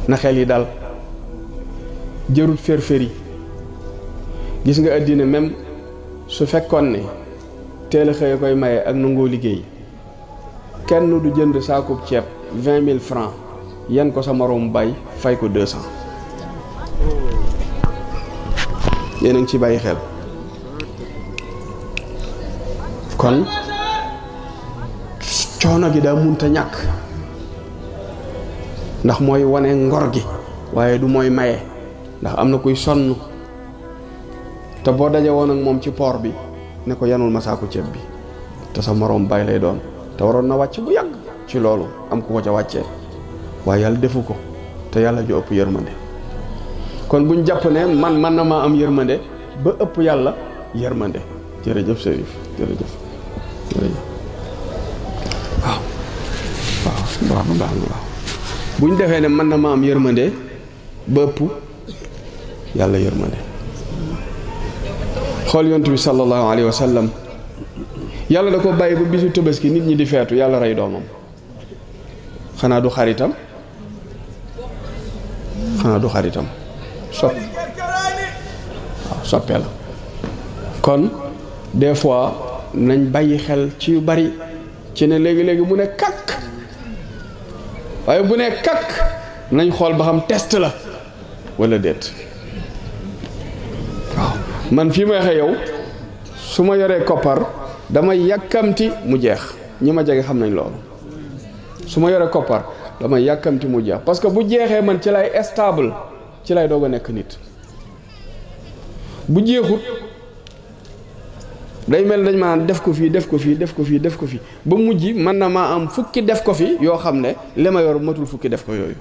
na xel yi dal jërut férféri gis nga àddina même su fekkoon ne teel a xëy koy maye ak nangoo liggéey kenn du jënd saakub ceeb 20 000 francs yan ko sa moroom bay fay ko 200 yéen a ngi ci bàyyi xel kon coono gi daa munta ñàkk ndax mooy wane ngor gi waaye du mooy maye ndax am na kuy sonn te boo daje woon ak moom ci port bi ne ko yanul ma saaku ceeb bi te sa moroom bay lay doon te waroon na wàcc bu yàgg ci loolu am ku ko ca wàccee waaye yàlla defu ko te yàlla ju ëpp yërmande kon buñ jàpp ne man na maa am yërmande ba ëpp yàlla yërmande jërëjëf Sërif jërëjëf waaw buñ defee ne man na maa am yërmande ba ëpp yàlla yërmande xool yontu bi sallallahu alayhi wa sallam yàlla da ko bàyyi ba bisu Tabaski nit ñi di feetu yàlla rey doomam xanaa du xaritam soppe la kon des fois nañ bàyyi xel ci yu bari ci ne léegi-léegi mu ne kakk waaye bu ne kakk nañ xool ba xam test la walla déet waaw man fii may waxe yow su ma yoree koppar damay yàkkamti mu jeex ñi ma jege xam nañ loolu su ma yoree koppar damay yàkkamti mu jeex parce que bu jeexee man ci lay stable ci lay doog a nekk nit bu jeexut day mel dañ ma def ko fii ba mujj mën na maa am fukki def ko fi yoo xam ne li ma yor matul fukki def ko yooyu